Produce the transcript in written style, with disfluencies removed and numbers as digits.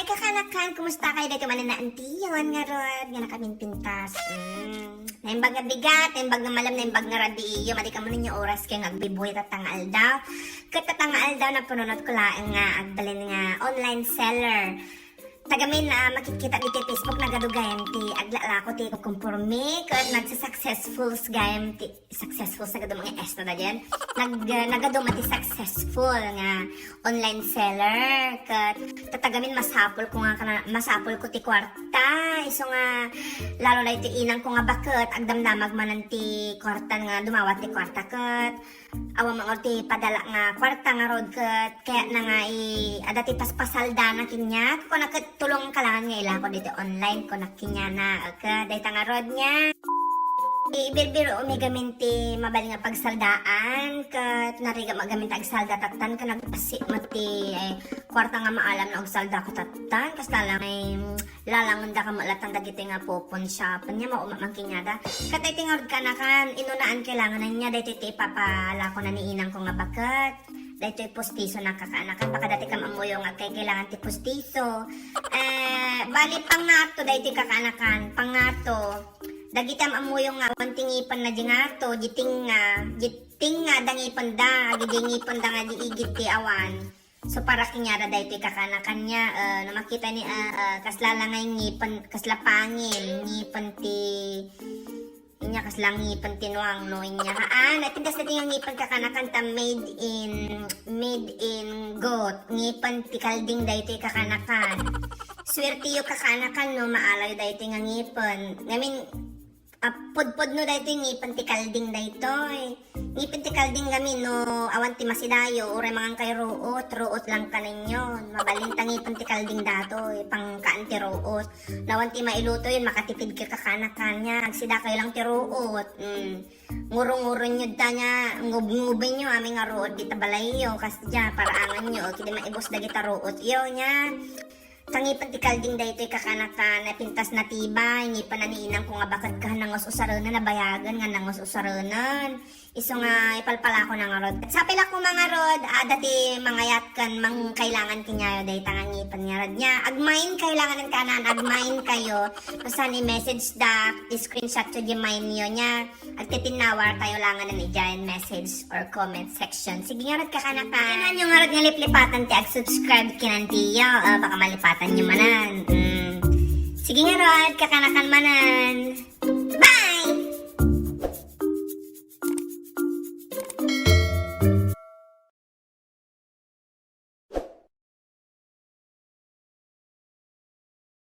kakanakan, kumusta kayo dito man na antiyon nga rod, nga nakaming pintas. Naimbag nga bigat, naimbag nga malam, naimbag nga radio, madi ka mo ninyo oras kayo nga agbibuhay tatangaal daw. Katatangaal daw na pununod ko lang nga agbalin nga online seller. Tagamin na makikita dito Facebook nagadugayam ti aglala ko ti kumpurmi kat nagsa-successful gayam ti successful sa gado mga esto na dyan nagado mati successful nga online seller kat tatagamin masapol ko nga masapol ko ti kwarta iso nga lalo na iti inang ko nga bakit agdamdamag manan ti kwarta nga dumawat ti kwarta kat awa mga ti padala nga kwarta nga road kat kaya na nga adati paspasalda na kinya ko tulong kalangan nga ila ko dito online ko nakinya na ka dahil nga road niya ibir-biro umigamin ti mabali nga pagsaldaan kat nariga magamin ta agsalda tatan ka nagpasi mati kwarta nga maalam na agsalda ko tatan kas lalang lalangon da ka malatan dagiti nga popon shop niya maumamangkin niya da kat ay tingord ka na kan inunaan kailangan na niya dahil ti papala ko na niinang ko nga bakat dahil ito'y postiso na kakaanakan. Baka dati ka mamuyo nga kay kailangan ti postiso. Bali pangato dahil ito'y kakaanakan. Pangato. Dagitam amuyo nga. Wantingipan na di nga to. Jiting nga. Dangipan da. Gigingipan da nga di igit ti awan. So para kinyara dahil ito'y kakaanakan niya. Na makita ni kaslala nga yung ngipan. Kasla pangil. Ngipan ti inya kaslang ngipan tinuang no inya haan at tindas natin yung ngipan kakanakan ta made in goat ngipan ti kalding dahito yung kakanakan swerte yung kakanakan no maalaw dahito yung ngipan ngamin pudpud no dahito yung ngipan ti kalding dahito ngipan ti kalding gamin no awan ti masidayo ure mga kay ruot lang ka ninyo mabalin ta ngipan ti kalding dato pang kaan ti ruot nawan ti mailuto yun makatipid ka kakanakan niya agsida kayo lang ti ruot ngurong-ngurong nyo da niya ngub-ngubin nyo aming nga ruot kita balay yo kasi dyan paraangan nyo kiti maibos da kita ruot yo niya tangipan ti kalding da ito'y kakanakan na pintas na tibay ngipan na niinang ko nga bakat ka nangos usaranan na bayagan nga nangos usaranan iso nga ipalpala ko na nga rod sa pila ko mga rod dati mga yatkan mang kailangan kinyayo dahi tangang ngipan nga rod niya agmain kailangan ng kanan agmain kayo basta ni message da screenshot to di main nyo niya agtitinawar tayo langan na ni giant message or comment section sige nga rod kakanakan kanan yung nga rod nga liplipatan ti ag-subscribe kinantiyo baka malipatan nyo manan sige nga rod kakanakan manan